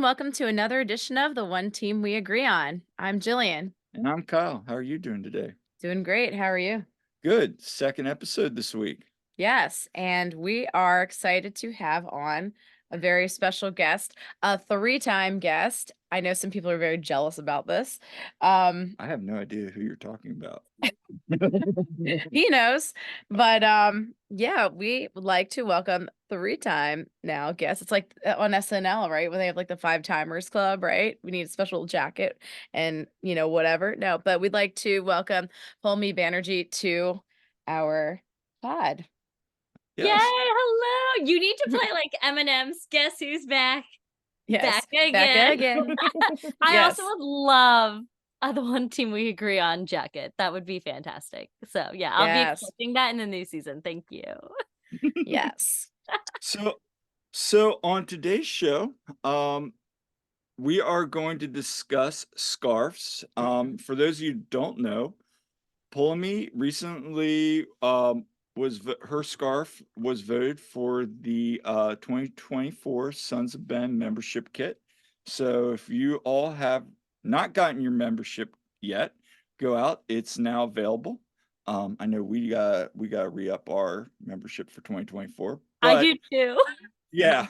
welcome to another edition of The One Team We Agree On. I'm Jillian. And I'm Kyle. How are you doing today? Doing great. How are you? Good. Second episode this week. Yes, and we are excited to have on a very special guest, a three-time guest. I know some people are very jealous about this. I have no idea who you're talking about. He knows, but yeah, we would like to welcome three-time now guest. It's like on SNL, right? When they have like the Five Timers Club, right? We need a special jacket and whatever. No, but we'd like to welcome Poulomi Banerjee to our pod. Yay, Yes. hello. You need to play like Eminem's Guess Who's Back? Yes, Back again. back again. I Yes. also would love the One Team We Agree On jacket. That would be fantastic. So yeah, I'll be Yes. expecting that in the new season. Thank you. Yes. So on today's show, we are going to discuss scarves. For those of you who don't know, Poulomi recently her scarf was voted for the 2024 Sons of Ben membership kit. So if you all have not gotten your membership yet, go out. It's now available. I know we got re-up our membership for 2024. I But do too. yeah,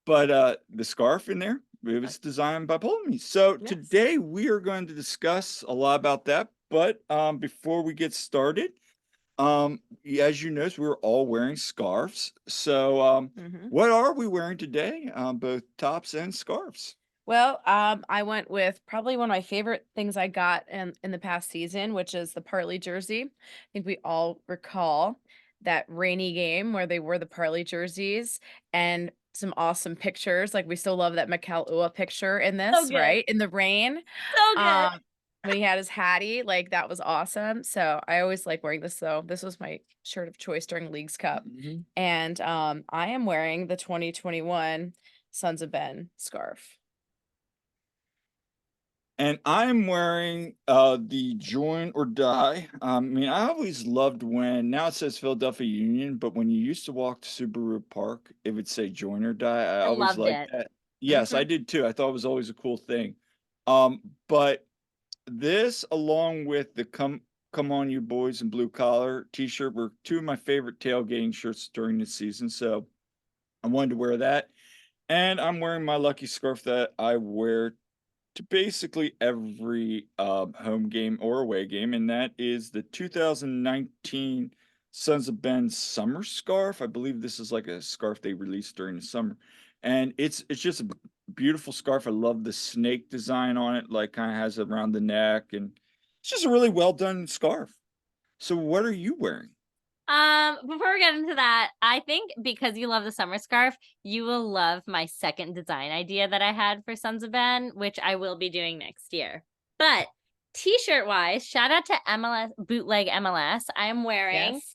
but the scarf in there, it was designed by Poulomi. So Yes. today we are going to discuss a lot about that. But before we get started, as you notice, we're all wearing scarves. So what are we wearing today? Both tops and scarves. Well, I went with probably one of my favorite things I got in the past season, which is the Partly jersey. I think we all recall that rainy game where they wore the Partly jerseys and some awesome pictures. Like we still love that Mikel Ua picture in this, good. right? In the rain. So good. When he had his hattie, like that was awesome. So I always like wearing this though. This was my shirt of choice during Leagues Cup. And I am wearing the 2021 Sons of Ben scarf. And I'm wearing the Join or Die. I mean, I always loved when, now it says Philadelphia Union, but when you used to walk to Subaru Park, it would say Join or Die. I always loved liked it. that. Yes, I did too. I thought it was always a cool thing. But this, along with the Come On You Boys and Blue Collar t-shirt, were two of my favorite tailgating shirts during the season. So I wanted to wear that. And I'm wearing my lucky scarf that I wear to basically every home game or away game, and that is the 2019 Sons of Ben summer scarf. I believe this is like a scarf they released during the summer, and it's just a beautiful scarf. I love the snake design on it, like kind of has it around the neck, and it's just a really well done scarf. So what are you wearing? Before we get into that, I think because you love the summer scarf, you will love my second design idea that I had for Sons of Ben, which I will be doing next year. But t-shirt wise, shout out to MLS Bootleg MLS. I am wearing Yes.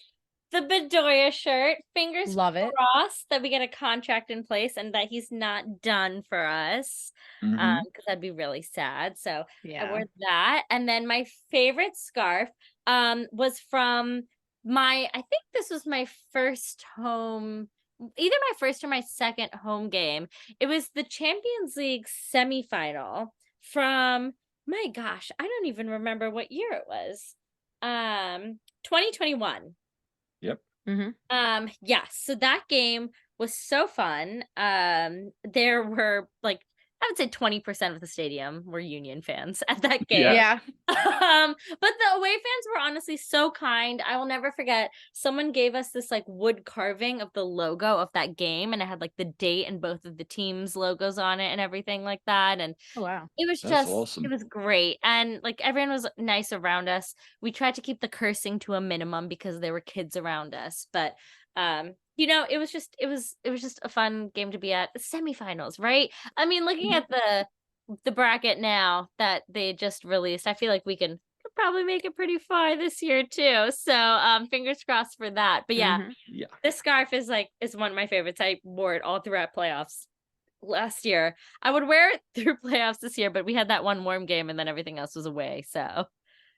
the Bedoya shirt. Fingers Love it. crossed that we get a contract in place and that he's not done for us. Because that'd be really sad. So I wore that. And then my favorite scarf was from I think this was my first home, either my first or my second home game. It was the Champions League semifinal from, my gosh, I don't even remember what year it was. 2021. Yep. Yeah, so that game was so fun. There were like, I would say 20% of the stadium were Union fans at that game. Yeah. But the away fans were honestly so kind. I will never forget. Someone gave us this like wood carving of the logo of that game, and it had like the date and both of the teams' logos on it and everything like that. And Oh wow. it was That's awesome. it was great. And like everyone was nice around us. We tried to keep the cursing to a minimum because there were kids around us. But it was just a fun game to be at. The semifinals, right? I mean, looking at the bracket now that they just released, I feel like we could probably make it pretty far this year too. So fingers crossed for that. But yeah, Yeah. this scarf is one of my favorites. I wore it all throughout playoffs last year. I would wear it through playoffs this year, but we had that one warm game and then everything else was away. So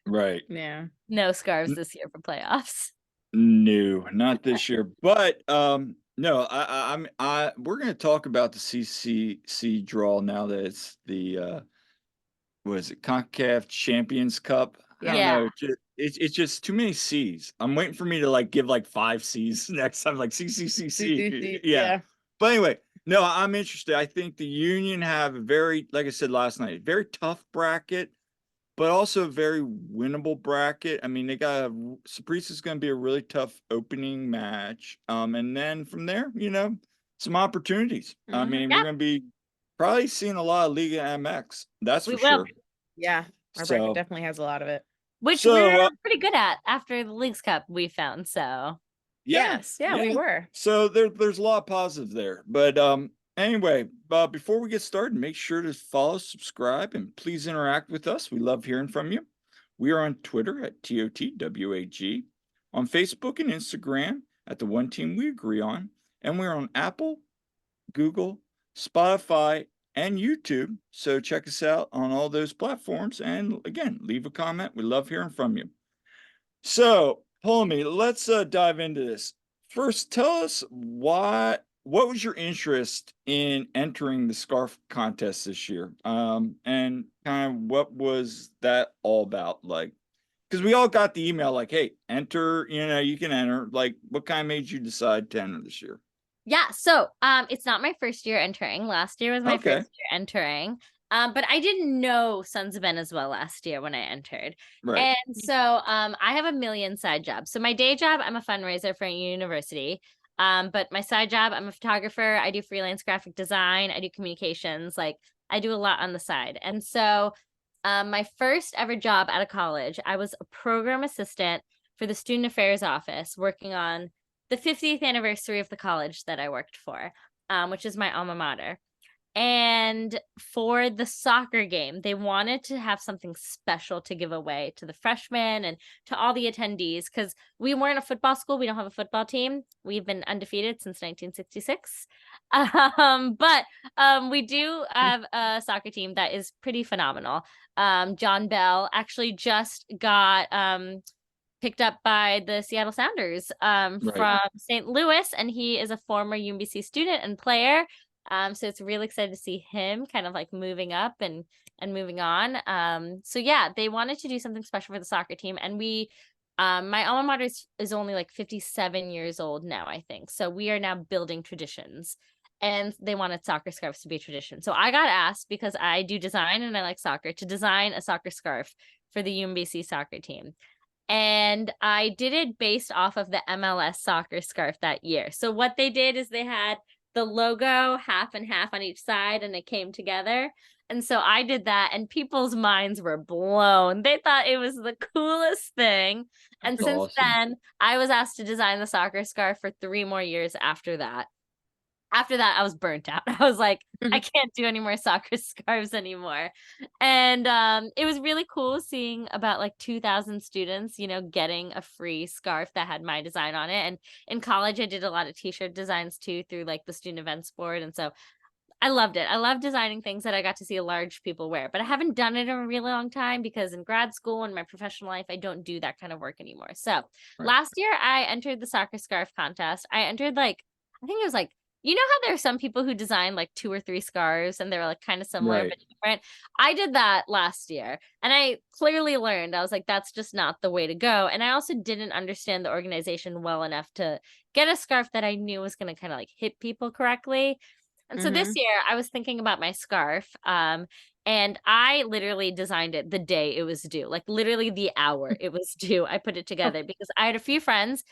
Right. Yeah. no scarves this year for playoffs. No, not this year. But No, we're going to talk about the CCC draw now that it's the was it CONCACAF Champions Cup? I don't Yeah. know. It's just too many C's. I'm waiting for me to like give like 5 C's next time, like CCCC. Yeah. Yeah. But anyway, no, I'm interested. I think the Union have a very, like I said last night, very tough bracket, but also a very winnable bracket. I mean, they got Saprissa is going to be a really tough opening match. And then from there, some opportunities. I mean, we're Yeah, going to be probably seeing a lot of Liga MX. That's we for will. sure. Yeah. Our bracket So, definitely has a lot of it. Which so we're pretty good at after the Leagues Cup, we found. So yeah, Yes. Yeah, we were. So there's a lot of positive there. But anyway, before we get started, make sure to follow, subscribe, and please interact with us. We love hearing from you. We are on Twitter at TOTWAG, on Facebook and Instagram at the One Team We Agree On, and we're on Apple, Google, Spotify, and YouTube. So check us out on all those platforms. And again, leave a comment. We love hearing from you. So, Poulomi, let's dive into this. First, tell us what was your interest in entering the scarf contest this year? And kind of what was that all about? Like, because we all got the email like, hey, enter, you can enter. Like, what kind of made you decide to enter this year? yeah, so it's not my first year entering. Last year was my Okay. first year entering. But I didn't know Sons of Ben as well last year when I entered. Right. And so I have a million side jobs. So my day job, I'm a fundraiser for a university. But my side job, I'm a photographer. I do freelance graphic design. I do communications. Like I do a lot on the side. And so my first ever job out of college, I was a program assistant for the student affairs office working on the 50th anniversary of the college that I worked for, which is my alma mater. And for the soccer game, they wanted to have something special to give away to the freshmen and to all the attendees because we weren't a football school. We don't have a football team. We've been undefeated since 1966. But we do have a soccer team that is pretty phenomenal. John Bell actually just got picked up by the Seattle Sounders from St. Louis, and he is a former UMBC student and player. So it's really excited to see him kind of like moving up and moving on. So yeah, they wanted to do something special for the soccer team, and we my alma mater is only like 57 years old now, I think. So we are now building traditions. And they wanted soccer scarves to be a tradition. So I got asked, because I do design and I like soccer, to design a soccer scarf for the UMBC soccer team. And I did it based off of the MLS soccer scarf that year. So what they did is they had the logo half and half on each side, and it came together. And so I did that, and people's minds were blown. They thought it was the coolest thing. And That's since awesome. then, I was asked to design the soccer scarf for 3 more years after that. After that, I was burnt out. I was like, I can't do any more soccer scarves anymore. And it was really cool seeing about like 2,000 students, getting a free scarf that had my design on it. And in college, I did a lot of t-shirt designs too through like the student events board. And so I loved it. I love designing things that I got to see large people wear, but I haven't done it in a really long time because in grad school and my professional life, I don't do that kind of work anymore. So last year I entered the soccer scarf contest. I entered I think it was like, how there are some people who design like 2 or 3 scarves and they're like kind of similar but different. I did that last year and I clearly learned. I was like, that's just not the way to go. And I also didn't understand the organization well enough to get a scarf that I knew was going to kind of like hit people correctly. And so this year I was thinking about my scarf. And I literally designed it the day it was due, like literally the hour it was due. I put it together because I had a few friends,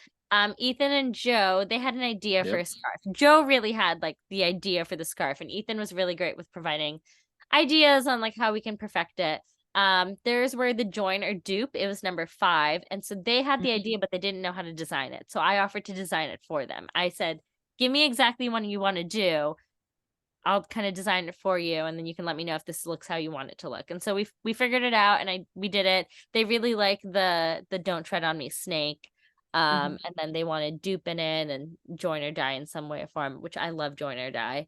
Ethan and Joe, they had an idea for a scarf. Joe really had like the idea for the scarf, and Ethan was really great with providing ideas on like how we can perfect it. Theirs were the join or dupe. It was number 5. And so they had the idea, but they didn't know how to design it. So I offered to design it for them. I said, give me exactly what you want to do. I'll kind of design it for you, and then you can let me know if this looks how you want it to look. And so we figured it out, and we did it. They really like the Don't Tread on Me snake. And then they wanted dupe in it and join or die in some way or form, which I love join or die.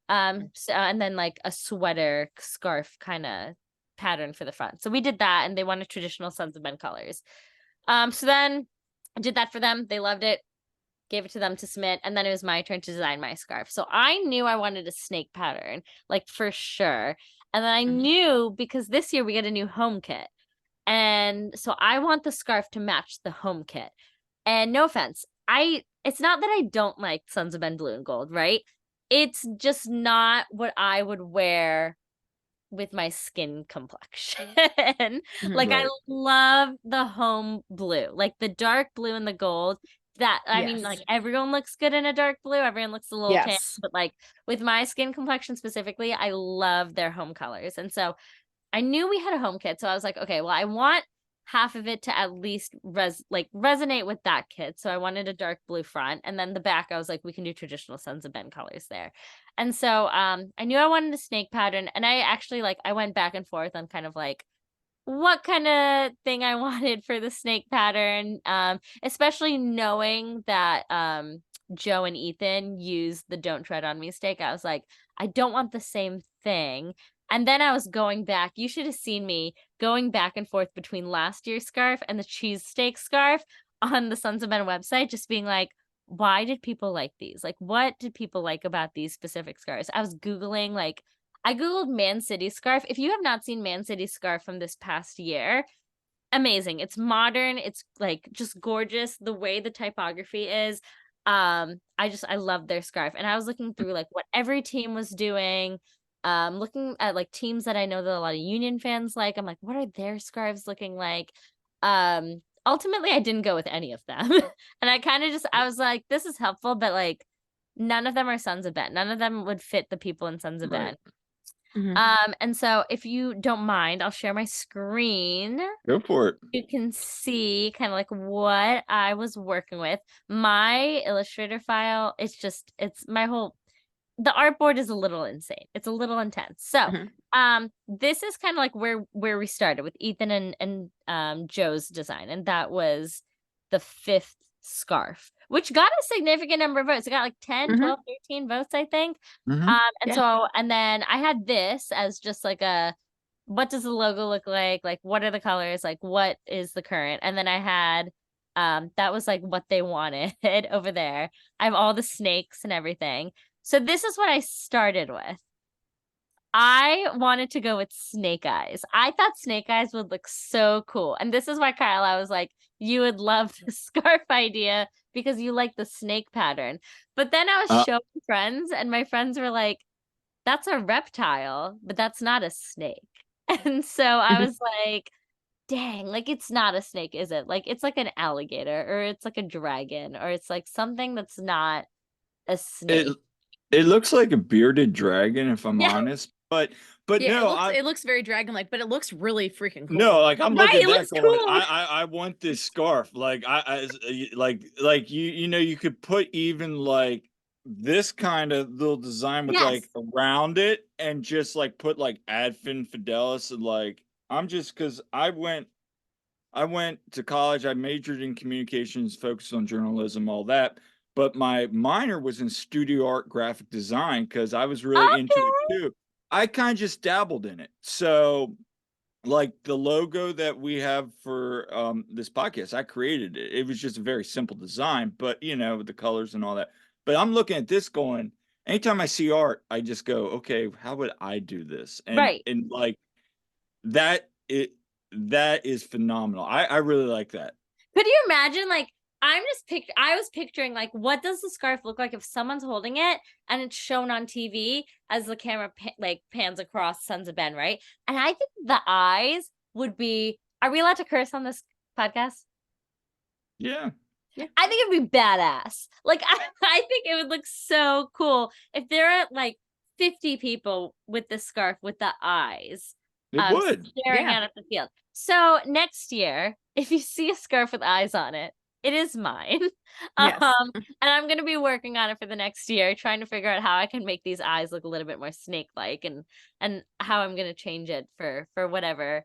So, and then like a sweater scarf kind of pattern for the front. So we did that, and they wanted traditional Sons of Ben colors. So then I did that for them. They loved it. gave it to them to submit, and then it was my turn to design my scarf. So I knew I wanted a snake pattern, like for sure. And then I knew, because this year we get a new home kit. And so I want the scarf to match the home kit. And no offense, it's not that I don't like Sons of Ben blue and gold, right? It's just not what I would wear with my skin complexion. Like I love the home blue, like the dark blue and the gold. That I mean, like everyone looks good in a dark blue, everyone looks a little tan, but like with my skin complexion specifically, I love their home colors. And so I knew we had a home kit, so I was like, okay, well, I want half of it to at least resonate with that kit. So I wanted a dark blue front, and then the back, I was like, we can do traditional Sons of Ben colors there. And so I knew I wanted a snake pattern, and I actually I went back and forth on kind of like what kind of thing I wanted for the snake pattern, especially knowing that Joe and Ethan used the Don't Tread on Me stake. I was like, I don't want the same thing. And then I was going back. You should have seen me going back and forth between last year's scarf and the cheesesteak scarf on the Sons of Ben website, just being like, why did people like these? Like, what did people like about these specific scarves? I was Googling, I Googled Man City scarf. If you have not seen Man City scarf from this past year, amazing. It's modern. It's just gorgeous. The way the typography is. I love their scarf. And I was looking through what every team was doing. Looking at teams that I know that a lot of Union fans like. I'm like, what are their scarves looking like? Ultimately I didn't go with any of them. And I kind of I was like, this is helpful, but none of them are Sons of Ben. None of them would fit the people in Sons of Ben. And so if you don't mind, I'll share my screen. Go for it. You can see kind of what I was working with. My Illustrator file, it's my whole, the artboard is a little insane. It's a little intense. So this is kind of where we started with Ethan and Joe's design. And that was the 5th scarf, which got a significant number of votes. It got 10, 12, 13 votes, I think. And then I had this as just what does the logo look like? What are the colors? What is the current? And then I had, that was what they wanted over there. I have all the snakes and everything. So this is what I started with. I wanted to go with snake eyes. I thought snake eyes would look so cool. And this is why, Kyle, I was like, you would love the scarf idea because you like the snake pattern. But then I was showing friends, and my friends were like, that's a reptile, but that's not a snake. And so I was like, dang, it's not a snake, is it? It's an alligator, or it's a dragon, or it's something that's not a snake. It looks like a bearded dragon, if I'm honest. But yeah, no, it looks very dragon-like, but it looks really freaking cool. No, I'm looking at that going, cool. I want this scarf. You could put even this kind of little design with around it, and just put Ad Fin Fidelis, and I'm just, because I went to college, I majored in communications, focused on journalism, all that. But my minor was in studio art graphic design, because I was really into it too. I kind of just dabbled in it. So the logo that we have for this podcast, I created it. It was just a very simple design, but with the colors and all that. But I'm looking at this going, anytime I see art, I just go, okay, how would I do this? And that is phenomenal. I really like that. Could you imagine I was picturing what does the scarf look like if someone's holding it and it's shown on TV as the camera pans across Sons of Ben, right? And I think the eyes would be, are we allowed to curse on this podcast? Yeah. I think it'd be badass. I think it would look so cool if there are 50 people with the scarf with the eyes. It would. Staring out at the field. So next year, if you see a scarf with eyes on it, it is mine. Yes. And I'm going to be working on it for the next year, trying to figure out how I can make these eyes look a little bit more snake-like, and how I'm going to change it for whatever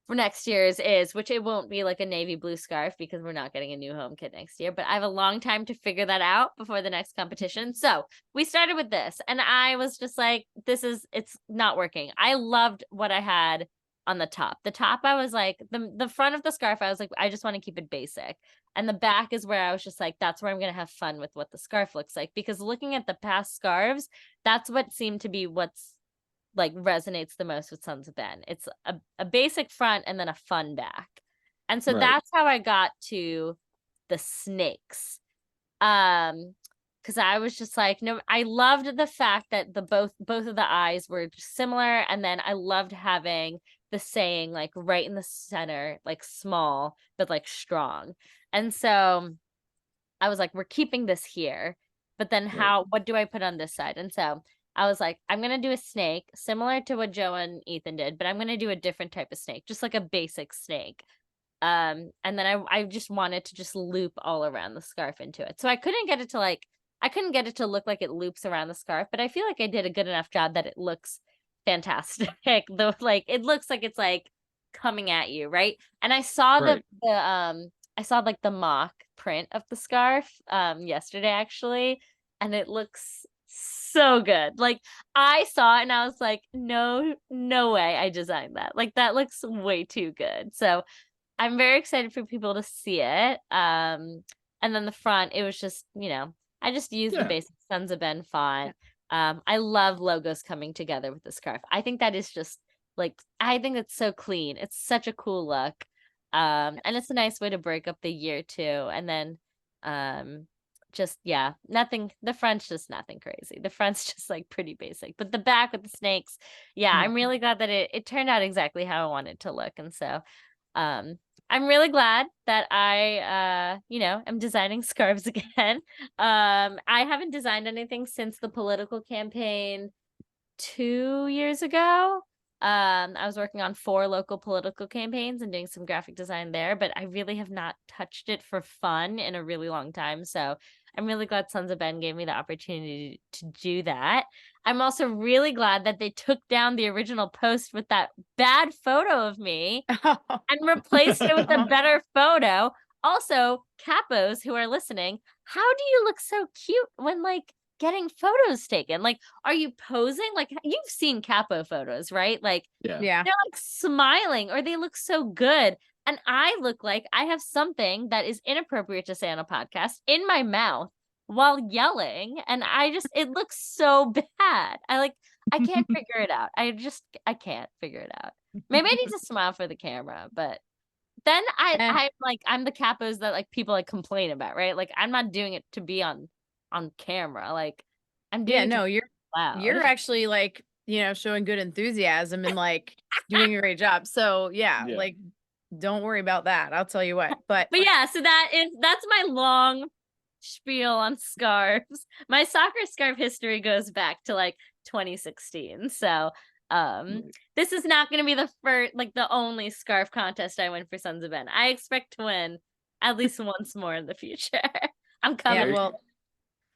for next year's is, which it won't be a navy blue scarf because we're not getting a new home kit next year. But I have a long time to figure that out before the next competition. So we started with this, and I was just like, it's not working. I loved what I had on the top. The top, I was like, the front of the scarf, I was like, I just want to keep it basic. And the back is where I was just like, that's where I'm going to have fun with what the scarf looks like. Because looking at the past scarves, that's what seemed to be what's like resonates the most with Sons of Ben. It's a basic front and then a fun back. And so that's how I got to the snakes. Because I was just like, no, I loved the fact that both of the eyes were similar, and then I loved having the saying like right in the center, like small but like strong. And so I was like, we're keeping this here, but then what do I put on this side? And so I was like, I'm gonna do a snake similar to what Joe and Ethan did, but I'm gonna do a different type of snake, just like a basic snake. And then I just wanted to just loop all around the scarf into it. So I couldn't get it to look like it loops around the scarf, but I feel like I did a good enough job that it looks fantastic. Though, like it looks like it's like coming at you, right? And I saw I saw like the mock print of the scarf yesterday actually, and it looks so good. Like I saw it and I was like, no way I designed that. Like that looks way too good. So I'm very excited for people to see it. And then the front, it was just, I just used the basic Sons of Ben font. I love logos coming together with the scarf. I think that is just like, I think it's so clean. It's such a cool look. And it's a nice way to break up the year too. And then nothing, the front's just nothing crazy. The front's just like pretty basic, but the back with the snakes, I'm really glad that it turned out exactly how I wanted to look. And so I'm really glad that I am designing scarves again. I haven't designed anything since the political campaign 2 years ago. I was working on 4 local political campaigns and doing some graphic design there, but I really have not touched it for fun in a really long time. So I'm really glad Sons of Ben gave me the opportunity to do that. I'm also really glad that they took down the original post with that bad photo of me and replaced it with a better photo. Also, capos who are listening, how do you look so cute when like getting photos taken? Like, are you posing? Like, you've seen capo photos, right? Like, Yeah. They're like smiling or they look so good. And I look like I have something that is inappropriate to say on a podcast in my mouth while yelling. And it looks so bad. I can't figure it out. I can't figure it out. Maybe I need to smile for the camera, but then I'm the capos that like people like complain about, right? Like I'm not doing it to be on camera. Like I'm doing you're actually like, showing good enthusiasm and like doing a great job. So like don't worry about that. I'll tell you what. But so that's my long spiel on scarves. My soccer scarf history goes back to like 2016. So this is not going to be the first, like the only scarf contest I win for Sons of Ben. I expect to win at least once more in the future. I'm coming. Yeah,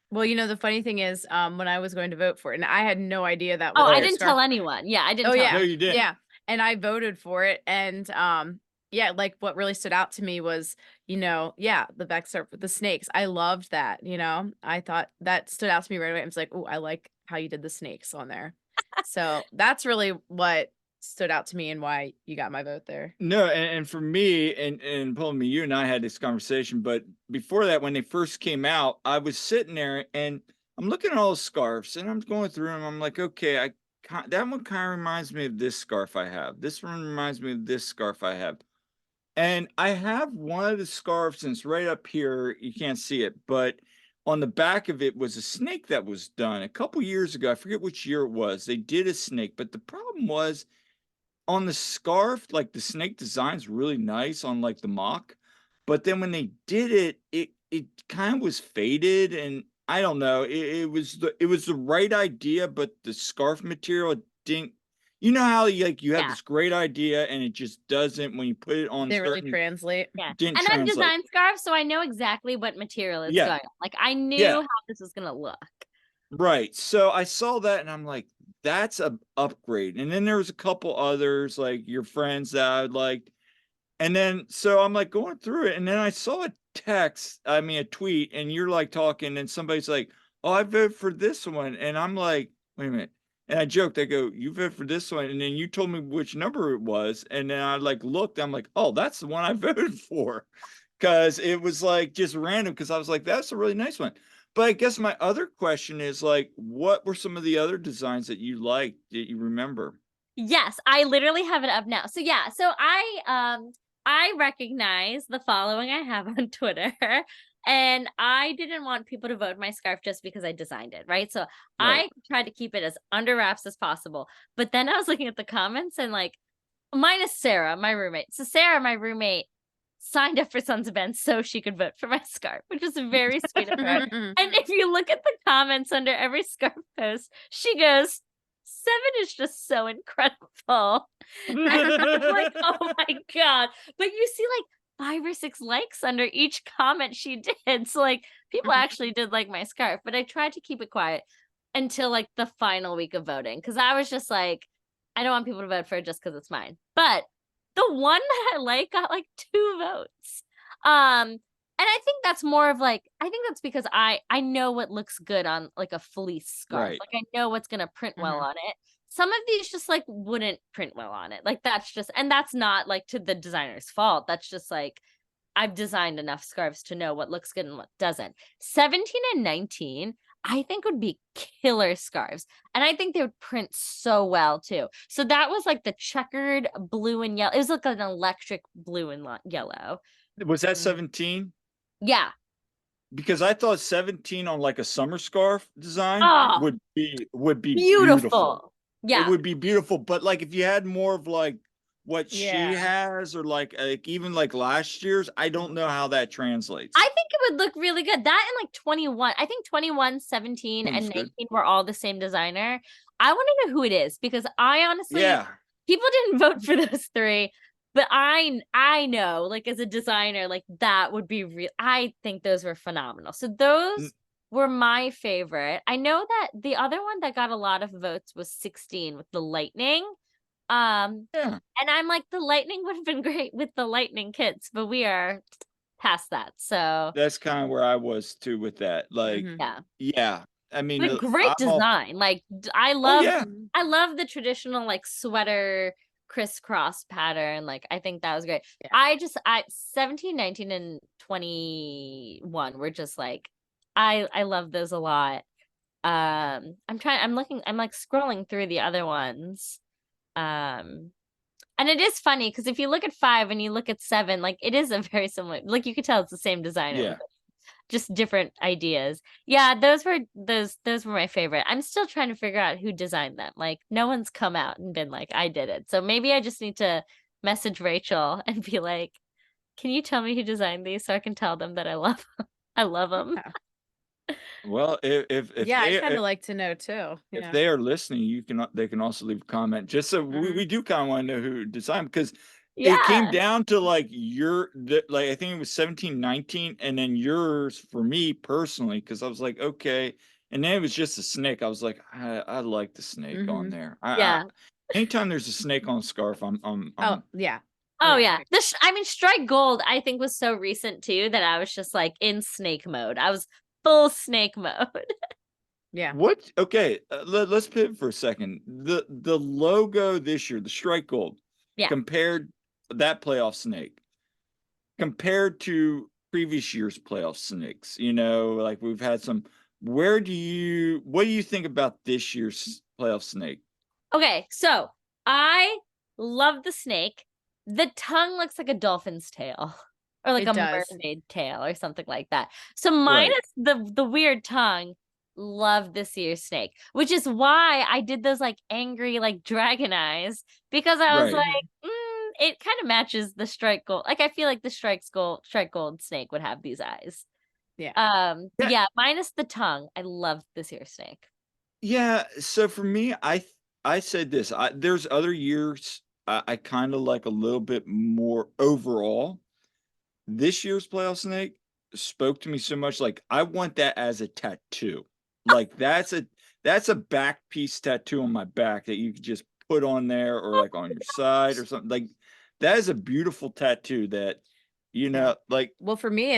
well, the funny thing is, when I was going to vote for it, and I had no idea that. I didn't tell anyone. Yeah, I didn't. Oh, tell yeah, no, you didn't. Yeah, and I voted for it, and like what really stood out to me was, the back scarf with the snakes. I loved that. I thought that stood out to me right away. I was like, oh, I like how you did the snakes on there. So that's really what stood out to me and why you got my vote there. No, and for me, and Poulomi, you and I had this conversation, but before that, when they first came out, I was sitting there and I'm looking at all the scarves and I'm going through them. I'm like, okay, that one kind of reminds me of this scarf I have. This one reminds me of this scarf I have. And I have one of the scarves, and it's right up here. You can't see it, but on the back of it was a snake that was done a couple years ago. I forget which year it was. They did a snake, but the problem was on the scarf, like the snake design's really nice on like the mock, but then when they did it, it kind of was faded, and I don't know. It was the right idea, but the scarf material didn't. You know how you have this great idea and it just doesn't when you put it on. They really translate. Yeah, and I've designed scarves, so I know exactly what material is going on. Like I knew how this was gonna look. Right. So I saw that and I'm like, that's a upgrade. And then there was a couple others like your friends that I liked. And then so I'm like going through it, and then I saw a tweet, and you're like talking, and somebody's like, oh, I voted for this one. And I'm like, wait a minute. And I joked, I go, you voted for this one, and then you told me which number it was, and then I like looked, I'm like, oh, that's the one I voted for. because it was like just random because I was like, that's a really nice one. But I guess my other question is like, what were some of the other designs that you liked that you remember? Yes, I literally have it up now. So yeah, so I recognize the following I have on Twitter. And I didn't want people to vote my scarf just because I designed it, right? So Right. I tried to keep it as under wraps as possible. But then I was looking at the comments and like, minus Sarah, my roommate. So Sarah, my roommate, signed up for Sons of Ben so she could vote for my scarf, which was very sweet of her. And if you look at the comments under every scarf post, she goes, 7 is just so incredible. And I was like, oh my God. But you see like 5 or 6 likes under each comment she did. So like people actually did like my scarf, but I tried to keep it quiet until like the final week of voting. Cause I was just like, I don't want people to vote for it just because it's mine. But the one that I like got like 2 votes. And I think that's more of like, I think that's because I know what looks good on like a fleece scarf. Right. Like I know what's gonna print well on it. Some of these just like wouldn't print well on it. Like that's just, and that's not like to the designer's fault. That's just like I've designed enough scarves to know what looks good and what doesn't. 17 and 19, I think would be killer scarves. And I think they would print so well too. So that was like the checkered blue and yellow. It was like an electric blue and yellow. Was that 17? Yeah. Because I thought 17 on like a summer scarf design Oh, would be beautiful. beautiful. Yeah. It would be beautiful. But like if you had more of like what she Yeah. has or like even like last year's, I don't know how that translates. I think it would look really good. That and like 21. I think 21, 17, and 19 were all the same designer. I want to know who it is because I honestly, people didn't vote for those 3, but I know like as a designer, like that would be real. I think those were phenomenal. So those were my favorite. I know that the other one that got a lot of votes was 16 with the lightning. And I'm like, the lightning would have been great with the lightning kits, but we are past that. So that's kind of where I was too with that. Like, yeah. I mean, but great design. Like I love the traditional like sweater crisscross pattern. Like I think that was great. I 17, 19, and 21 were just like I love those a lot. I'm like scrolling through the other ones. And it is funny because if you look at 5 and you look at 7, like it is a very similar, like you could tell it's the same designer, just different ideas. Yeah, those were my favorite. I'm still trying to figure out who designed them. Like no one's come out and been like, I did it. So maybe I just need to message Rachel and be like, can you tell me who designed these so I can tell them that I love them. Well, if I kind of like to know too. If they are listening, they can also leave a comment. Just so we do kind of want to know who designed because it came down to like like I think it was 17, 19, and then yours for me personally because I was like okay, and then it was just a snake. I was like I like the snake on there. Anytime there's a snake on a scarf, I'm oh yeah. Oh yeah. I mean, Strike Gold, I think was so recent too that I was just like in snake mode. I was full snake mode. What? Okay, let's pivot for a second. The logo this year, the Strike Gold, compared that playoff snake, compared to previous year's playoff snakes. Like we've had some. What do you think about this year's playoff snake? Okay, so I love the snake. The tongue looks like a dolphin's tail. Or like mermaid tail or something like that. So minus the weird tongue, love this year's snake, which is why I did those like angry like dragon eyes because I was like, it kind of matches the Strike Gold. Like I feel like the Strike Gold snake would have these eyes. Minus the tongue, I love this year's snake. Yeah, so for me, I said this. There's other years I kind of like a little bit more overall. This year's playoff snake spoke to me so much. Like I want that as a tattoo. Like that's a back piece tattoo on my back that you could just put on there or like on your side or something. Like that is a beautiful tattoo that like. Well, for me,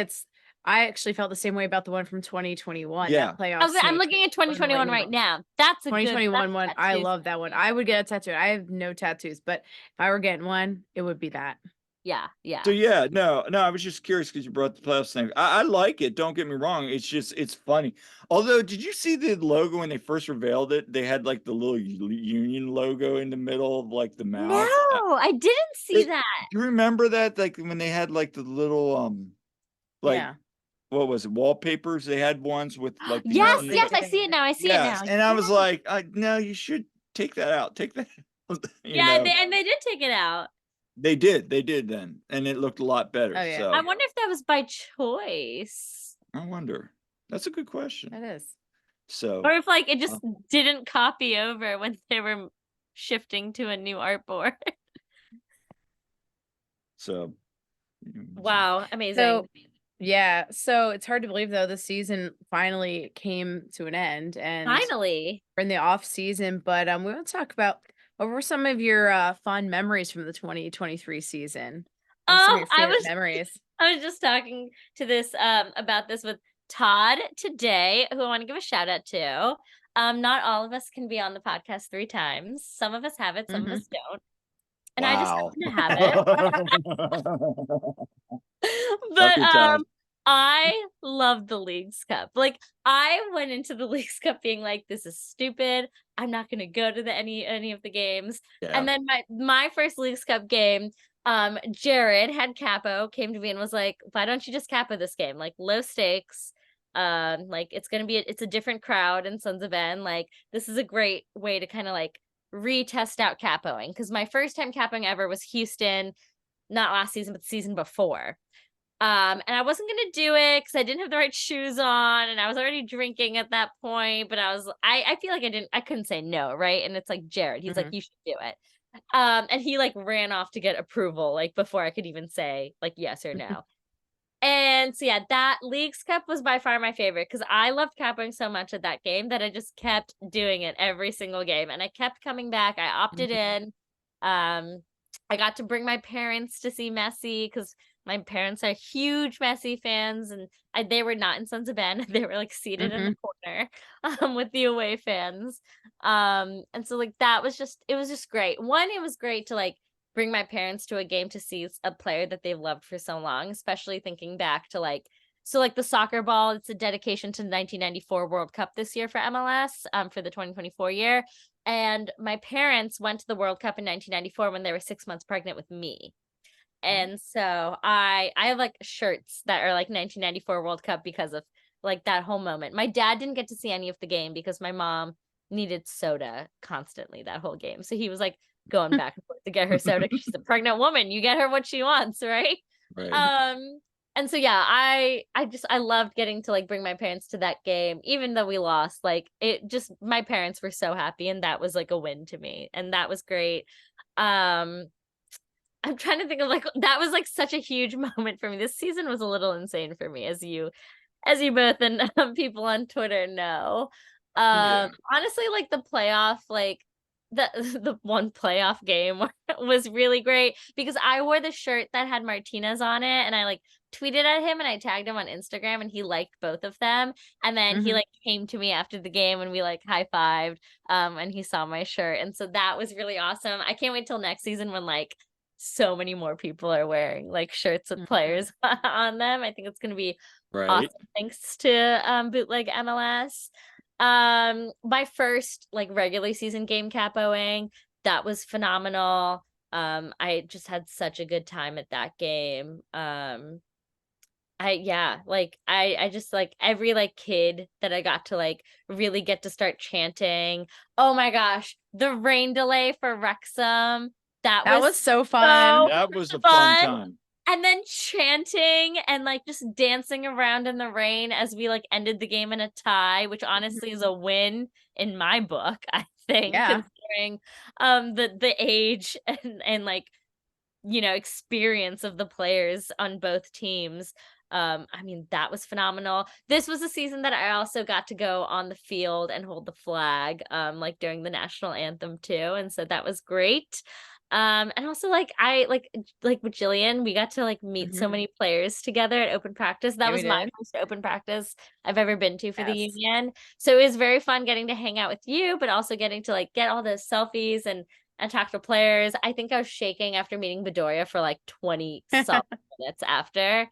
I actually felt the same way about the one from 2021. Yeah, playoff. I'm looking at 2021 right now. That's a 2021 one. I love that one. I would get a tattoo. I have no tattoos, but if I were getting one, it would be that. Yeah. So yeah, no, I was just curious because you brought the playoffs thing. I like it. Don't get me wrong. It's funny. Although, did you see the logo when they first revealed it? They had like the little union logo in the middle of like the No, mouse. I didn't see that. Do you remember that? Like when they had like the little like Yeah. what was it? Wallpapers. They had ones with like the Yes, they yes, did. I see it now. I see it now. and I was Yeah. like, no, you should take that out. Take that. You Yeah, know, they did take it out. they did then, and it looked a lot better. Oh, yeah. So I wonder if that was by choice. I wonder. That's a good question. It is. So, Or if like it just didn't copy over when they were shifting to a new artboard. so Wow, amazing. So, yeah. So it's hard to believe though, the season finally came to an end, and Finally. we're in the off season, but we want to talk about what were some of your fond memories from the 2023 season? What were some of your favorite memories? I was just talking to this about this with Todd today, who I want to give a shout out to. Not all of us can be on the podcast 3 times. Some of us have it, some of us don't. And I just happen to have it. But I love the Leagues Cup. Like I went into the Leagues Cup being like, this is stupid. I'm not gonna go to any of the games. Yeah. And then my first Leagues Cup game, Jared had Capo, came to me and was like, why don't you just Capo this game? Like low stakes. Like it's gonna be it's a different crowd in Sons of Ben. Like this is a great way to kind of like retest out capoing, because my first time capoing ever was Houston, not last season, but the season before. And I wasn't gonna do it because I didn't have the right shoes on, and I was already drinking at that point. But I feel like I couldn't say no, right? And it's like Jared, he's like, you should do it. And he like ran off to get approval, like before I could even say like yes or no. And so yeah, that Leagues Cup was by far my favorite because I loved capoing so much at that game that I just kept doing it every single game, and I kept coming back. I opted in. I got to bring my parents to see Messi because my parents are huge Messi fans, and they were not in Sons of Ben. They were like seated in the corner with the away fans. And so like it was just great. One, it was great to like bring my parents to a game to see a player that they've loved for so long, especially thinking back to like the soccer ball. It's a dedication to the 1994 World Cup this year for MLS, for the 2024 year. And my parents went to the World Cup in 1994 when they were 6 months pregnant with me. And so I have like shirts that are like 1994 World Cup because of like that whole moment. My dad didn't get to see any of the game because my mom needed soda constantly that whole game. So he was like going back and forth to get her soda. She's a pregnant woman. You get her what she wants, right? And so yeah, I loved getting to like bring my parents to that game, even though we lost. Like it just, my parents were so happy, and that was like a win to me, and that was great. I'm trying to think of like, that was like such a huge moment for me. This season was a little insane for me, as you both and people on Twitter know. Honestly, like the playoff, like the one playoff game was really great because I wore the shirt that had Martinez on it, and I like tweeted at him and I tagged him on Instagram, and he liked both of them. And then he like came to me after the game and we like high-fived, and he saw my shirt. And so that was really awesome. I can't wait till next season when like so many more people are wearing like shirts with players on them. I think it's going to be awesome, thanks to Bootleg MLS. My first like regular season game capoing, that was phenomenal. I just had such a good time at that game. I just like every like kid that I got to like really get to start chanting. Oh my gosh, the rain delay for Wrexham. That was so fun. That was a fun time. And then chanting and like just dancing around in the rain as we like ended the game in a tie, which honestly is a win in my book, I think, considering the age and like, you know, experience of the players on both teams. I mean, that was phenomenal. This was a season that I also got to go on the field and hold the flag, like during the national anthem too. And so that was great. And also like I like with Jillian, we got to like meet so many players together at open practice. That was my first open practice I've ever been to for the Union. So it was very fun getting to hang out with you, but also getting to like get all those selfies and and talk to players. I think I was shaking after meeting Bedoya for like 20 some minutes after.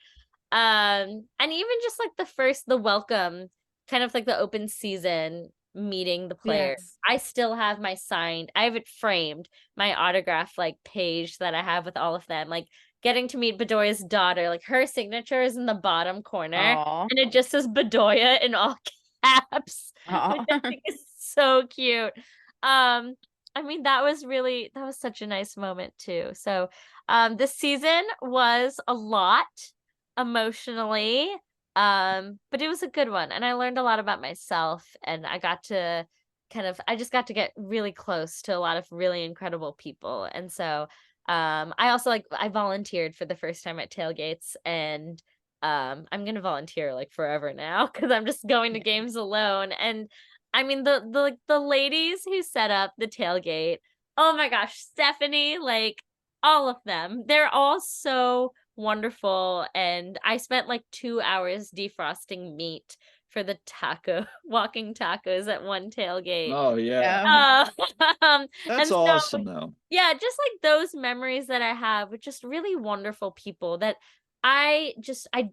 And even just like the welcome, kind of like the open season meeting the players. Yes. I still have I have it framed, my autograph like page that I have with all of them, like getting to meet Bedoya's daughter, like her signature is in the bottom corner. Aww. And it just says Bedoya in all caps, which I think is so cute. I mean, that was such a nice moment too. So this season was a lot emotionally, but it was a good one, and I learned a lot about myself, and I just got to get really close to a lot of really incredible people. And so I also I volunteered for the first time at tailgates, and I'm gonna volunteer like forever now because I'm just going to games alone. And I mean the ladies who set up the tailgate, oh my gosh, Stephanie, like all of them, they're all so wonderful. And I spent like 2 hours defrosting meat for the walking tacos at one tailgate. Oh yeah. And That's so awesome though. yeah, just like those memories that I have with just really wonderful people that I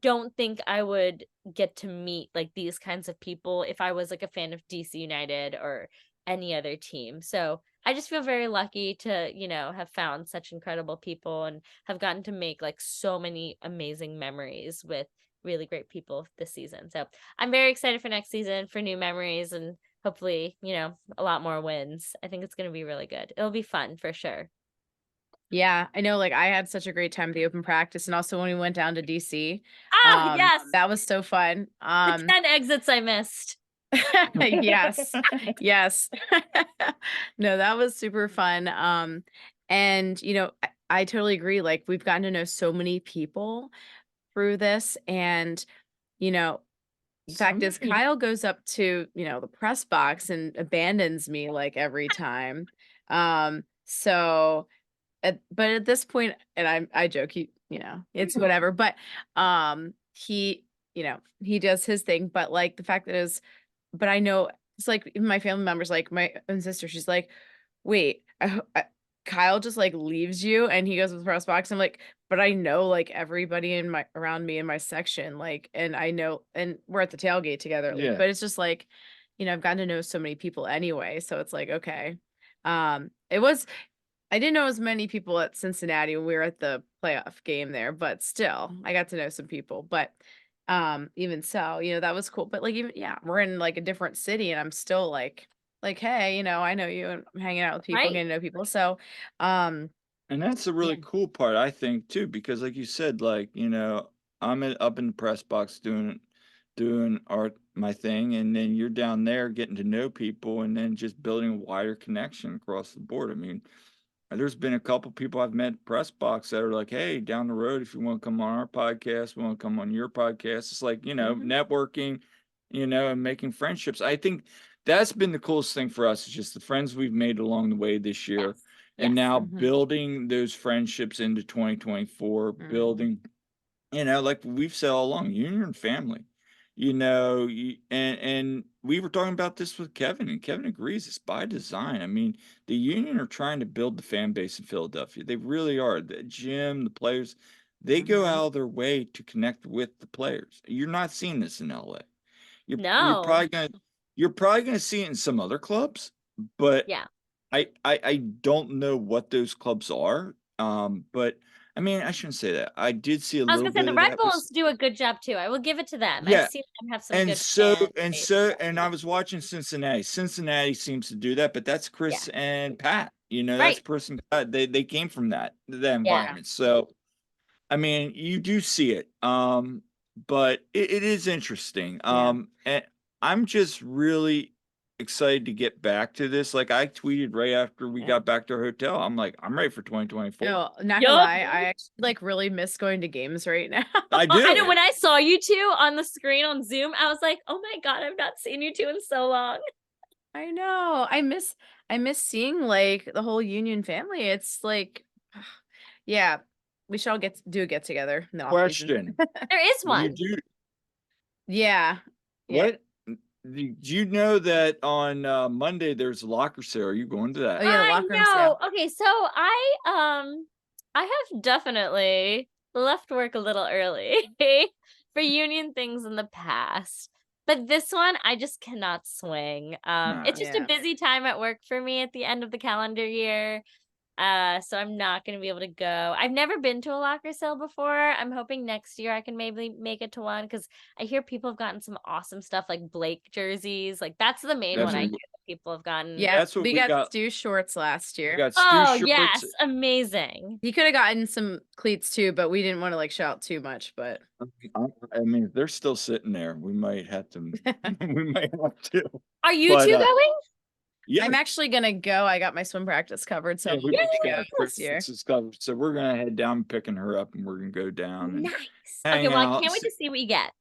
don't think I would get to meet like these kinds of people if I was like a fan of DC United or any other team. So I just feel very lucky to, have found such incredible people and have gotten to make like so many amazing memories with really great people this season. So I'm very excited for next season, for new memories, and hopefully, a lot more wins. I think it's going to be really good. It'll be fun for sure. Yeah, I know, like, I had such a great time at the open practice, and also when we went down to DC. Yes. That was so fun. The 10 exits I missed. Yes. Yes. No, that was super fun. And, I totally agree, like, we've gotten to know so many people through this, and, the fact is Kyle goes up to, the press box and abandons me, like, every time. So but at this point, and I joke, it's whatever, but, he, he does his thing, but, like, the fact that but I know it's like even my family members, like my own sister, she's like, "Wait, Kyle just, like, leaves you and he goes to the press box." I'm like, "But I know, like, everybody around me in my section, like, and I know and we're at the tailgate together." Like, Yeah. but it's just like, I've gotten to know so many people anyway, so it's like, okay. It was I didn't know as many people at Cincinnati when we were at the playoff game there, but still, I got to know some people. But even so, that was cool. But like even yeah, we're in like a different city and I'm still like, hey, I know you and I'm hanging out with people, Right. getting to know people. So And that's the really yeah. cool part, I think, too, because like you said, like, I'm up in the press box doing my thing, and then you're down there getting to know people and then just building a wider connection across the board. I mean, there's been a couple people I've met in press box that are like, hey, down the road, if you want to come on our podcast, we want to come on your podcast. It's like, networking, and making friendships. I think that's been the coolest thing for us, is just the friends we've made along the way this year. Yes. And Yes. now Mhm. building those friendships into 2024, Mhm. building, like we've said all along, union family, and we were talking about this with Kevin, and Kevin agrees it's by design. I mean, the union are trying to build the fan base in Philadelphia. They really are. The gym, the players, they go Mhm. out of their way to connect with the players. You're not seeing this in LA. You're No. you're probably gonna see it in some other clubs, but Yeah. I don't know what those clubs are. But I mean, I shouldn't say that. I did see a I was little gonna say bit the of Red that with Bulls do a good job too. I will give it to them. I've yeah, seen them have some and good so fan and base so stuff. and I was watching Cincinnati. Cincinnati seems to do that, but that's Yeah. Chris and Pat. That's Right. Chris and Pat. They came from that Yeah. environment. So I mean, you do see it. But it is interesting. Yeah. And I'm just really excited to get back to this. Like I tweeted right after we Yeah. got back to our hotel. I'm like, I'm ready for 2024. No, not gonna Yup. lie, I actually like really miss going to games right now. I I know do. when I saw you two on the screen on Zoom, I was like, oh my God, I've not seen you two in so long. I know. I miss seeing like the whole Union family. It's like yeah, we should all do a get together in the off season. Question. There is You one. do Yeah. Yeah. what? Did you know that on Monday there's a locker sale? Are you going to that? Oh, yeah, the I locker room sale. know. Okay, so I have definitely left work a little early for union things in the past. But this one I just cannot swing. It's just a Yeah. busy time at work for me at the end of the calendar year. So I'm not gonna be able to go. I've never been to a locker sale before. I'm hoping next year I can maybe make it to one because I hear people have gotten some awesome stuff like Blake jerseys. Like that's the main That's one I hear what, that people have gotten. Yeah, that's what we we got got. Stu shorts last We year. got Stu Oh shorts. yes, amazing. He could have gotten some cleats too, but we didn't want to like shout too much. But I mean, they're still sitting there. We might have to. We might have to. Are you But two going? yeah, I'm actually gonna go. I got my swim practice covered, so yeah, I'm we gonna both go got this year. Christmas covered. So we're gonna head down, picking her up, and we're gonna go down and Nice. Okay, hang well, I out. can't wait to see what you get.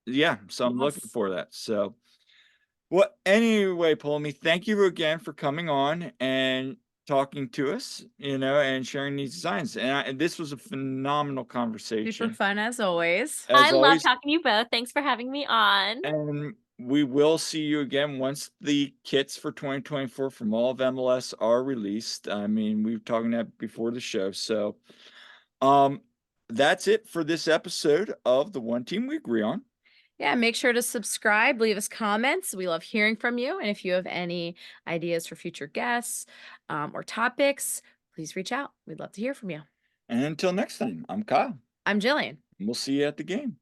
Yeah, so I'm looking Yes. for that. So, well, anyway, Poulomi, thank you again for coming on and talking to us, and sharing these designs. And this was a phenomenal Super conversation, fun as always. I as love always. talking to you both. Thanks for having me on. And we will see you again once the kits for 2024 from all of MLS are released. I mean, we were talking that before the show. So, um, that's it for this episode of the One Team We Agree On. Yeah, make sure to subscribe, leave us comments. We love hearing from you. And if you have any ideas for future guests or topics, please reach out. We'd love to hear from you. And until next time, I'm Kyle. I'm Jillian. And we'll see you at the game.